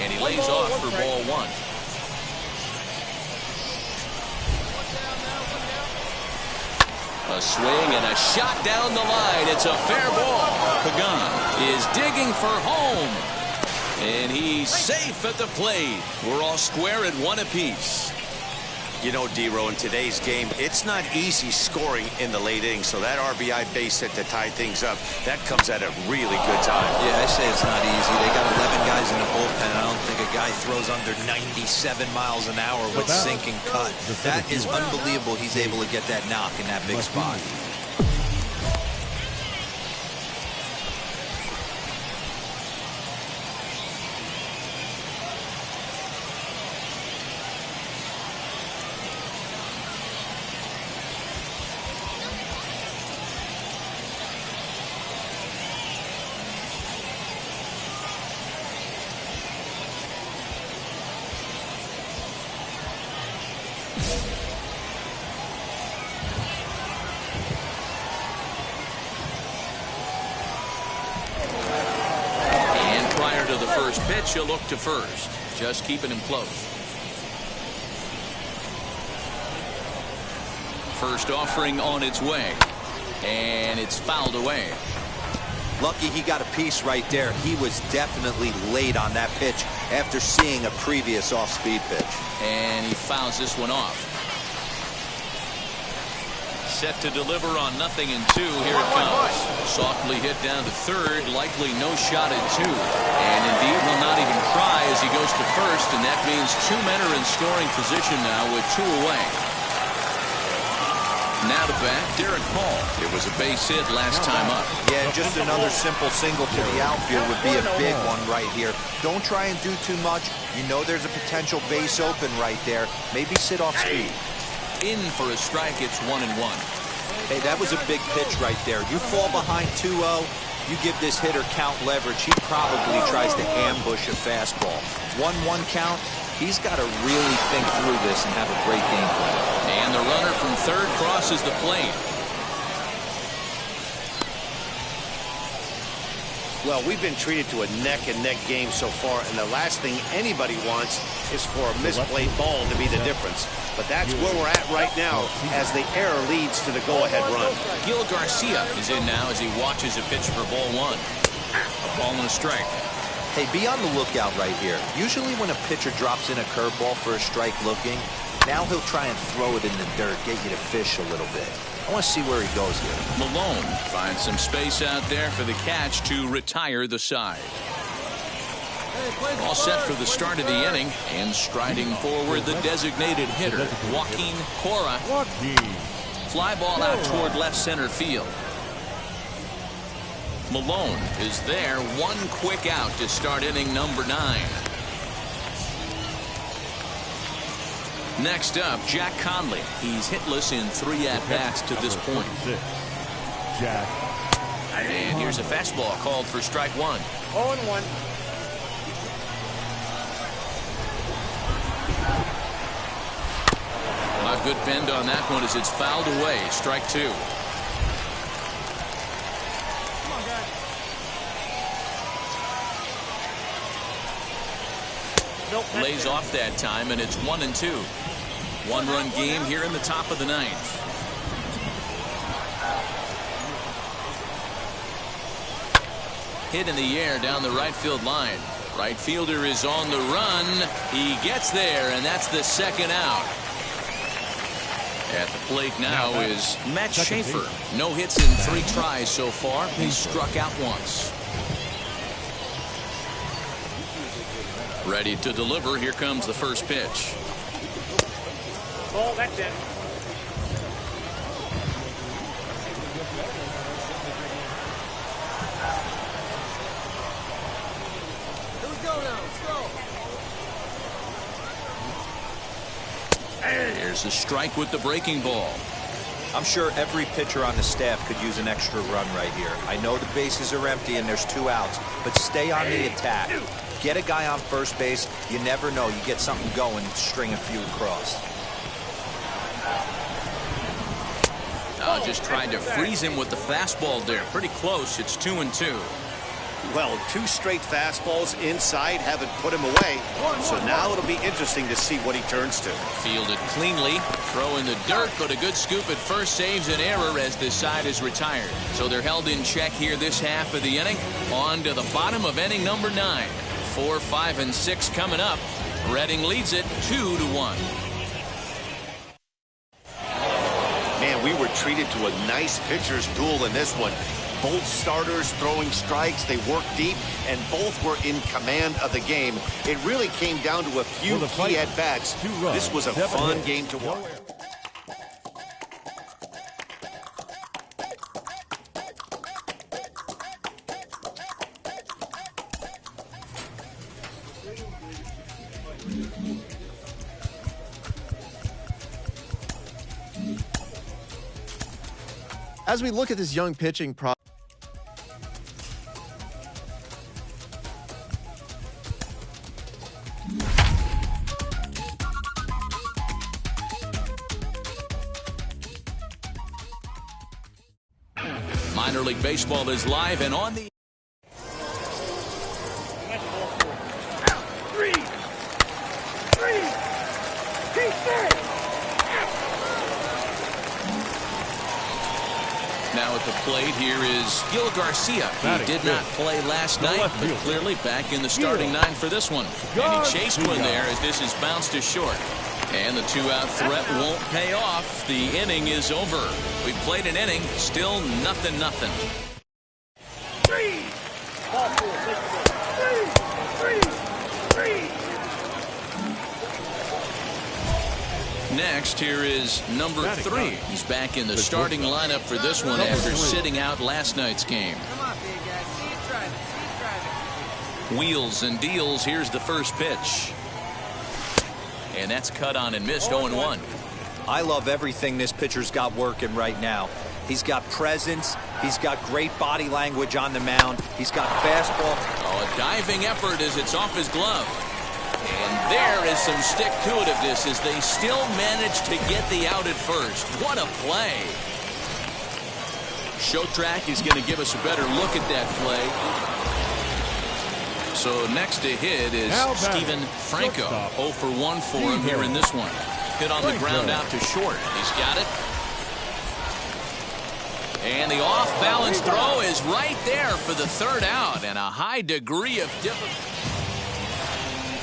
And he lays off for ball one. A swing and a shot down the line. It's a fair ball. Pagan is digging for home. And he's safe at the plate. We're all square at one apiece. You know, D-Row, in today's game, it's not easy scoring in the late innings. So that RBI base hit to tie things up, that comes at a really good time. Yeah, I say it's not easy. They got 11 guys in the bullpen. I don't think a guy throws under 97 miles an hour with sinking cut. That is unbelievable. He's able to get that knock in that big spot. Pitch, he'll look to first, just keeping him close. First offering on its way, and it's fouled away. Lucky he got a piece right there. He was definitely late on that pitch after seeing a previous off-speed pitch. And he fouls this one off. Set to deliver on 0-2. Here it comes. Softly hit down to third. Likely no shot at two. And indeed will not even try as he goes to first. And that means two men are in scoring position now with two away. Now to bat, Derek Hall. It was a base hit last time up. Yeah, just another simple single to the outfield would be a big one right here. Don't try and do too much. You know there's a potential base open right there. Maybe sit off speed. In for a strike, it's 1-1. Hey, that was a big pitch right there. You fall behind 2-0, you give this hitter count leverage. He probably tries to ambush a fastball. 1-1 count, he's got to really think through this and have a great game plan. And the runner from third crosses the plate. Well, we've been treated to a neck-and-neck game so far, and the last thing anybody wants is for a misplayed ball to be the difference. But that's where we're at right now as the error leads to the go-ahead run. Gil Garcia is in now as he watches a pitch for ball one. A ball and a strike. Hey, be on the lookout right here. Usually when a pitcher drops in a curveball for a strike looking, now he'll try and throw it in the dirt, get you to fish a little bit. I want to see where he goes here. Malone finds some space out there for the catch to retire the side. All set for the start of the inning, and striding forward the designated hitter, Joaquin Cora. Fly ball out toward left center field. Malone is there, one quick out to start inning number 9. Next up, Jack Conley. He's hitless in 3 at-bats to this point. Jack. And here's a fastball called for strike 1. 0-1. A good bend on that one as it's fouled away. Strike 2. Lays off that time, and it's 1-2. 1-run game here in the top of the 9th. Hit in the air down the right field line. Right fielder is on the run. He gets there, and that's the second out. At the plate now is Matt Schaefer. No hits in 3 tries so far. He's struck out once. Ready to deliver. Here comes the first pitch. Ball, that's it. Here we go now. Let's go. There's a strike with the breaking ball. I'm sure every pitcher on the staff could use an extra run right here. I know the bases are empty and there's 2 outs, but stay on the attack. Get a guy on first base. You never know. You get something going, string a few across. Just tried to freeze him with the fastball there. Pretty close. It's 2-2. Well, 2 straight fastballs inside haven't put him away. So now it'll be interesting to see what he turns to. Fielded cleanly, throw in the dirt, but a good scoop at first saves an error as this side is retired. So they're held in check here this half of the inning. On to the bottom of inning number 9. 4, 5, and 6 coming up. Reading leads it 2-1. Man, we were treated to a nice pitcher's duel in this one. Both starters throwing strikes, they worked deep, and both were in command of the game. It really came down to a few key at-bats. This was a fun game to watch. As we look at this young pitching Minor League Baseball is live and on the... Now at the plate, here is Gil Garcia. He did not play last night, but clearly back in the starting 9 for this one. And he chased one there as this is bounced to short. And the 2-out threat won't pay off. The inning is over. We've played an inning, still 0-0. Next, here is number 3. He's back in the starting lineup for this one after sitting out last night's game. Wheels and deals. Here's the first pitch. And that's cut on and missed. 0-1. I love everything this pitcher's got working right now. He's got presence. He's got great body language on the mound. He's got fastball. Oh, a diving effort as it's off his glove. And there is some stick-to-itiveness as they still manage to get the out at first. What a play. Showtrack is going to give us a better look at that play. So next to hit is Steven Franco. 0 for 1 for him here in this one. Hit on the ground out to short. He's got it. And the off-balance throw is right there for the 3rd out. And a high degree of difficulty.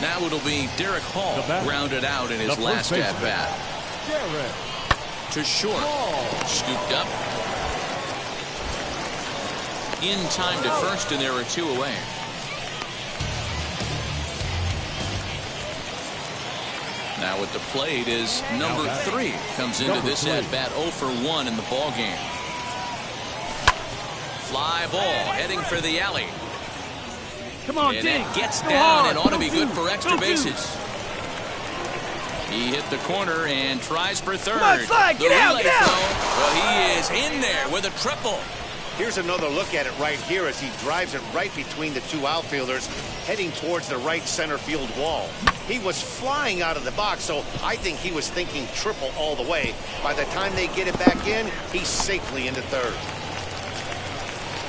Now it'll be Derek Hall grounded out in his last at-bat. To short. Scooped up. In time to first, and there are 2 away. Now at the plate is number 3. Comes into this at-bat 0 for 1 in the ballgame. Fly ball heading for the alley. Come on, and it gets down and ought to be good for extra bases. He hit the corner and tries for 3rd. Come on, Flag, get out, get out. Well, he is in there with a triple. Here's another look at it right here as he drives it right between the 2 outfielders, heading towards the right center field wall. He was flying out of the box, so I think he was thinking triple all the way. By the time they get it back in, he's safely into 3rd.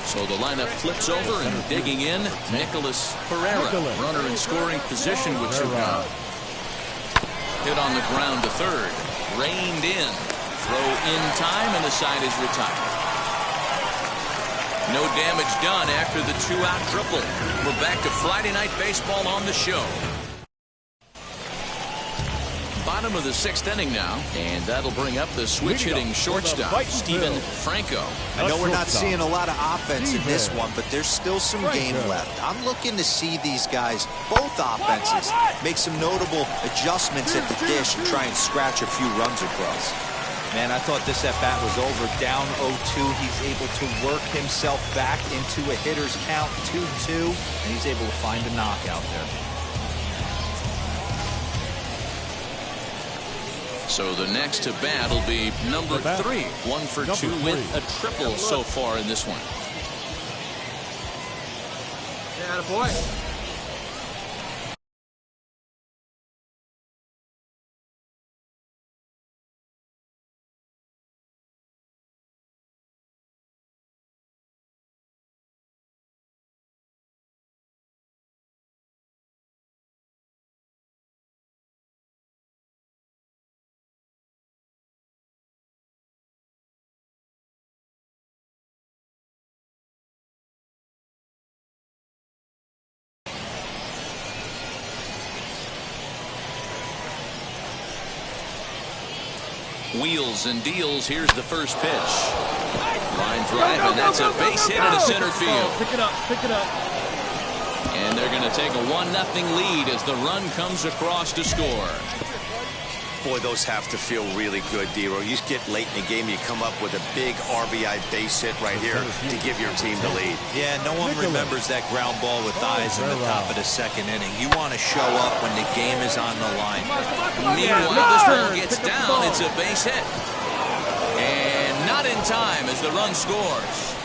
So the lineup flips over and digging in, Nicholas Pereira, runner in scoring position with 2 gone. Hit on the ground to 3rd, reined in, throw in time, and the side is retired. No damage done after the 2-out triple. We're back to Friday Night Baseball on the show. Bottom of the 6th inning now, and that'll bring up the switch-hitting shortstop, Steven Franco. I know we're not seeing a lot of offense in this one, but there's still some game left. I'm looking to see these guys, both offenses, make some notable adjustments at the dish and try and scratch a few runs across. Man, I thought this at-bat was over. Down 0-2. He's able to work himself back into a hitter's count, 2-2, and he's able to find a knockout there. So the next to bat will be number 3. 1 for 2 with a triple so far in this one. Yeah, boy. Wheels and deals. Here's the first pitch. Line drive, and that's a base hit into center field. Pick it up. Pick it up. And they're going to take a 1-0 lead as the run comes across to score. Boy, those have to feel really good, D-Row. You get late in the game, you come up with a big RBI base hit right here to give your team the lead. Yeah, no one remembers that ground ball with eyes in the top of the second inning. You want to show up when the game is on the line. Meanwhile, this ball gets down. It's a base hit. And not in time as the run scores.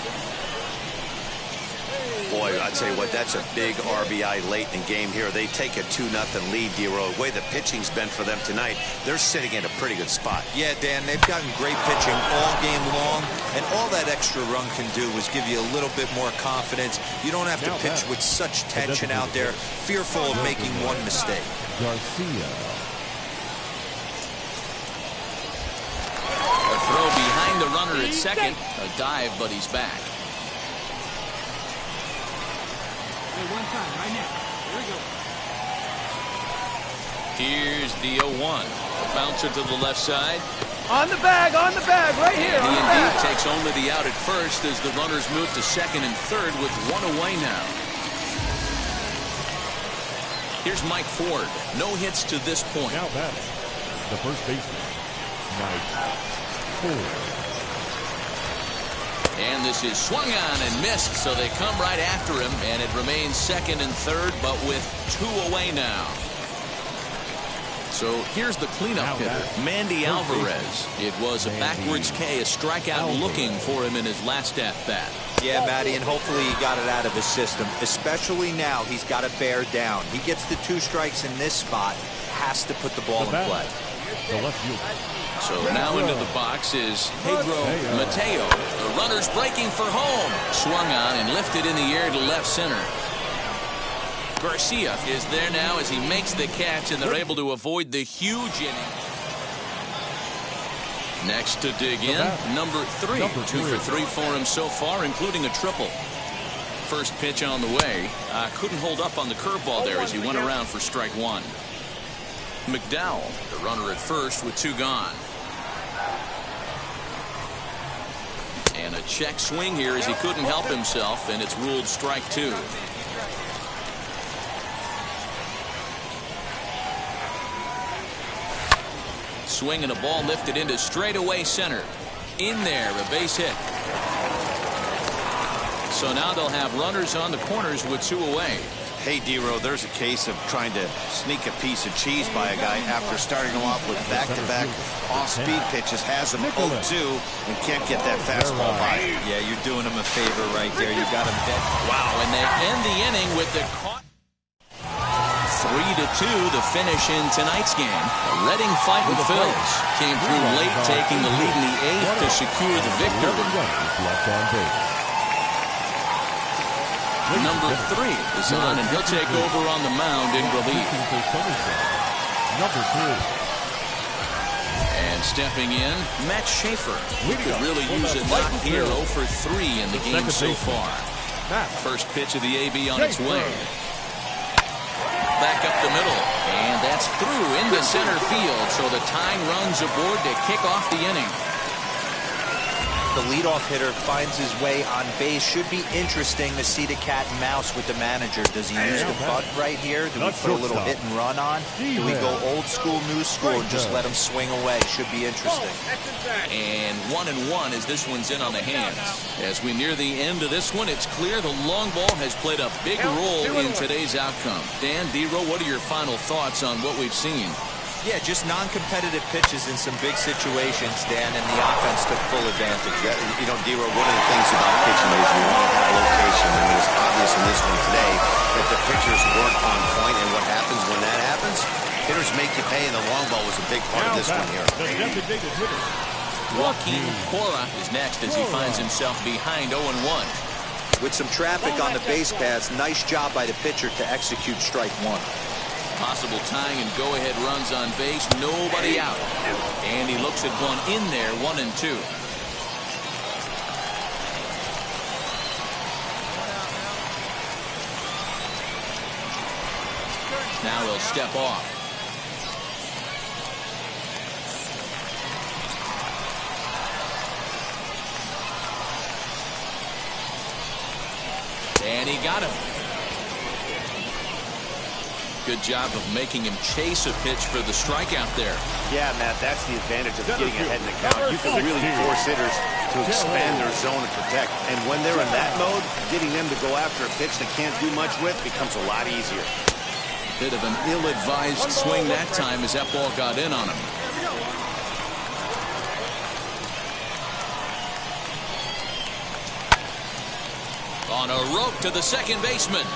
Boy, I tell you what, that's a big RBI late in the game here. They take a 2-0 lead, D-Row. The way the pitching's been for them tonight, they're sitting in a pretty good spot. Yeah, Dan, they've gotten great pitching all game long, and all that extra run can do is give you a little bit more confidence. You don't have to pitch with such tension out there, fearful of making one mistake. Garcia. A throw behind the runner at second. A dive, but he's back. One time, right now. Here we go. Here's the 0-1. A bouncer to the left side. On the bag, right here. And he indeed takes only the out at first as the runners move to second and third with one away now. Here's Mike Ford. No hits to this point. Now batting, the first baseman, Mike Ford. And this is swung on and missed, so they come right after him, and it remains second and third, but with two away now. So here's the cleanup hitter, Mandy Alvarez. It was a backwards K, a strikeout looking for him in his last at-bat. Yeah, Matty, and hopefully he got it out of his system, especially now he's got to bear down. He gets the 2 strikes in this spot, has to put the ball in play. The left fielder. So now into the box is Pedro Mateo. The runner's breaking for home. Swung on and lifted in the air to left center. Garcia is there now as he makes the catch, and they're able to avoid the huge inning. Next to dig in, number 3. 2 for 3 for him so far, including a triple. First pitch on the way. Couldn't hold up on the curveball there as he went around for strike 1. McDowell, the runner at first with 2 gone. And a check swing here as he couldn't help himself, and it's ruled strike 2. Swing and a ball lifted into straightaway center. In there, a base hit. So now they'll have runners on the corners with 2 away. Hey, D-Row, there's a case of trying to sneak a piece of cheese by a guy after starting him off with back-to-back off-speed pitches, has him 0-2, and can't get that fastball by. Yeah, you're doing him a favor right there. You got him dead. Wow, and they end the inning with the caught. 3-2, the finish in tonight's game. A Reading fight with Phils came through late, taking the lead in the 8th to secure the victory. Left on base. Number 3 is on, and he'll take over on the mound in relief. Number 3. And stepping in, Matt Schaefer. He could really use a knock here. 0 for 3 in the game so far. First pitch of the AB on its way. Back up the middle, and that's through into center field, so the tying runs aboard to kick off the inning. The leadoff hitter finds his way on base. Should be interesting to see the cat and mouse with the manager. Does he use the bunt right here? Do we put a little hit and run on? Do we go old school, new school, and just let him swing away? Should be interesting. And 1-1 as this one's in on the hands. As we near the end of this one, it's clear the long ball has played a big role in today's outcome. Dan, D-Row, what are your final thoughts on what we've seen? Yeah, just non-competitive pitches in some big situations, Dan, and the offense took full advantage. Yeah, you know, D-Row, one of the things about pitching is you want to have location, and it was obvious in this one today that the pitchers weren't on point, and what happens when that happens? Hitters make you pay, and the long ball was a big part of this one here. Joaquin Cora is next as he finds himself behind 0-1. With some traffic on the base paths, nice job by the pitcher to execute strike 1. Possible tying and go-ahead runs on base, nobody out. And he looks at one in there, 1-2. Now he'll step off. And he got him. Good job of making him chase a pitch for the strikeout there. Yeah, Matt, that's the advantage of getting ahead in the count. You can really force hitters to expand their zone and protect. And when they're in that mode, getting them to go after a pitch they can't do much with becomes a lot easier. Bit of an ill-advised swing that time as that ball got in on him. On a rope to the second baseman.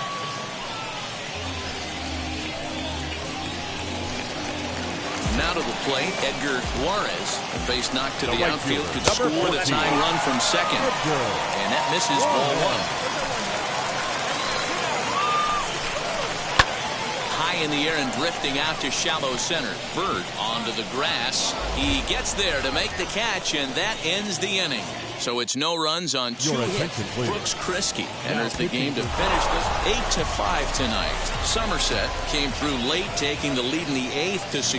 Now to the plate, Edgar Juarez. A base knock to the outfield could score the tying run from second. And that misses ball one. High in the air and drifting out to shallow center. Bird onto the grass. He gets there to make the catch, and that ends the inning. So it's no runs on 2 hits. Brooks Kriske enters the game to finish this 8-5 tonight. Somerset came through late, taking the lead in the 8th to secure